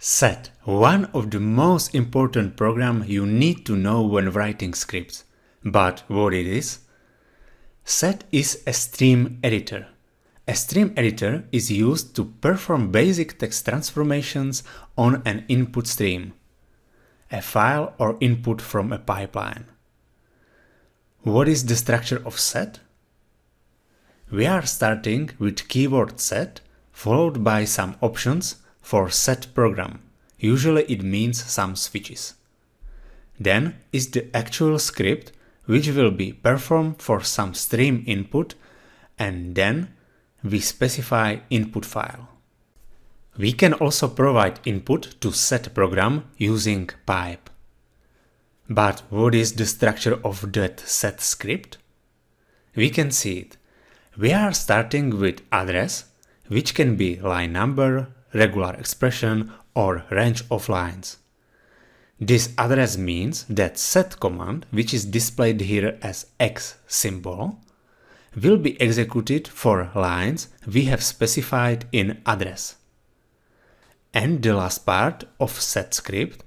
SED, one of the most important programs you need to know when writing scripts. But what it is? SED is a stream editor. A stream editor is used to perform basic text transformations on an input stream, a file or input from a pipeline. What is the structure of SED? We are starting with keyword SED followed by some options for SED program. Usually it means some switches. Then is the actual script which will be performed for some stream input, and then we specify input file. We can also provide input to SED program using pipe. But what is the structure of that SED script? We can see it. We are starting with address, which can be line number, regular expression, or range of lines. This address means that SED command, which is displayed here as X symbol, will be executed for lines we have specified in address. And the last part of SED script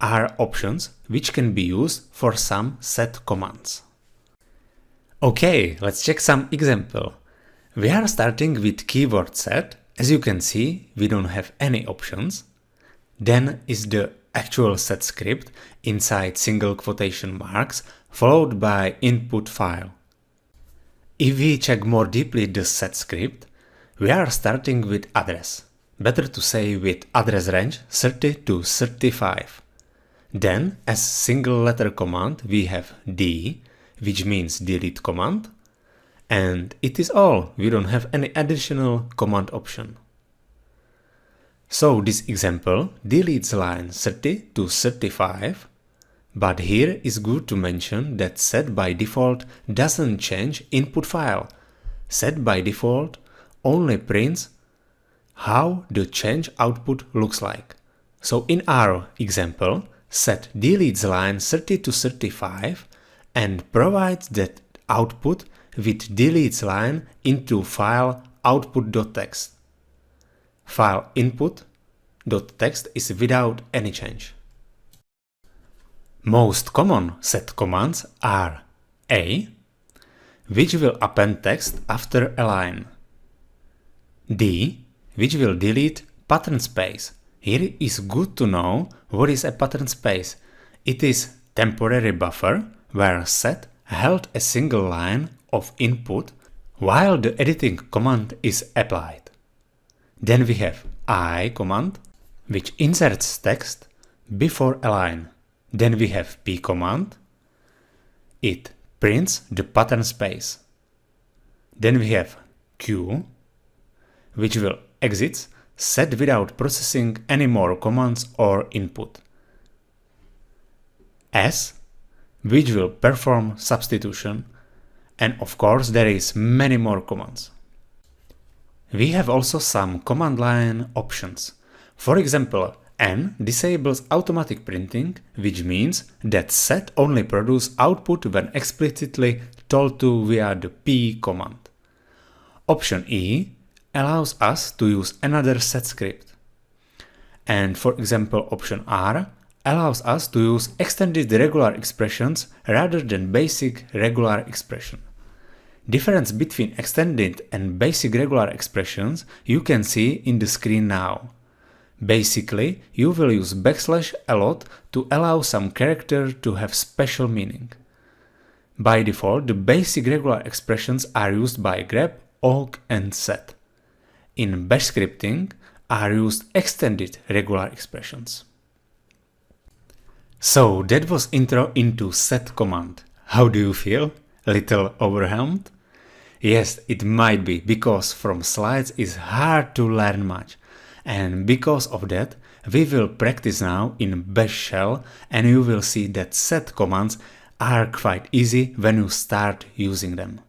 are options which can be used for some SED commands. Okay, let's check some example. We are starting with keyword SED. As you can see, we don't have any options. Then is the actual SED script inside single quotation marks followed by input file. If we check more deeply the SED script, we are starting with address. Better to say with address range 30 to 35. Then as single letter command we have D, which means delete command. And it is all, we don't have any additional command option. So this example deletes line 30 to 35, but here is good to mention that SED by default doesn't change input file. SED by default only prints how the change output looks like. So in our example, SED deletes line 30 to 35 and provides that output with deletes line into file output.txt. File input.txt is without any change. Most common SED commands are A, which will append text after a line, D, which will delete pattern space. Here is good to know what is a pattern space. It is temporary buffer where SED held a single line of input while the editing command is applied. Then we have I command, which inserts text before a line. Then we have P command. It prints the pattern space. Then we have Q, which will exit SED without processing any more commands or input. S, which will perform substitution. And of course there is many more commands. We have also some command line options. For example, N disables automatic printing, which means that SED only produces output when explicitly told to via the P command. Option E allows us to use another SED script. And for example, option R allows us to use extended regular expressions rather than basic regular expression. Difference between extended and basic regular expressions you can see in the screen now. Basically, you will use backslash a lot to allow some character to have special meaning. By default, the basic regular expressions are used by grep, awk and set. In bash scripting are used extended regular expressions. So that was intro into SED command. How do you feel? Little overwhelmed? Yes, it might be, because from slides it's hard to learn much. And because of that, we will practice now in bash shell, and you will see that SED commands are quite easy when you start using them.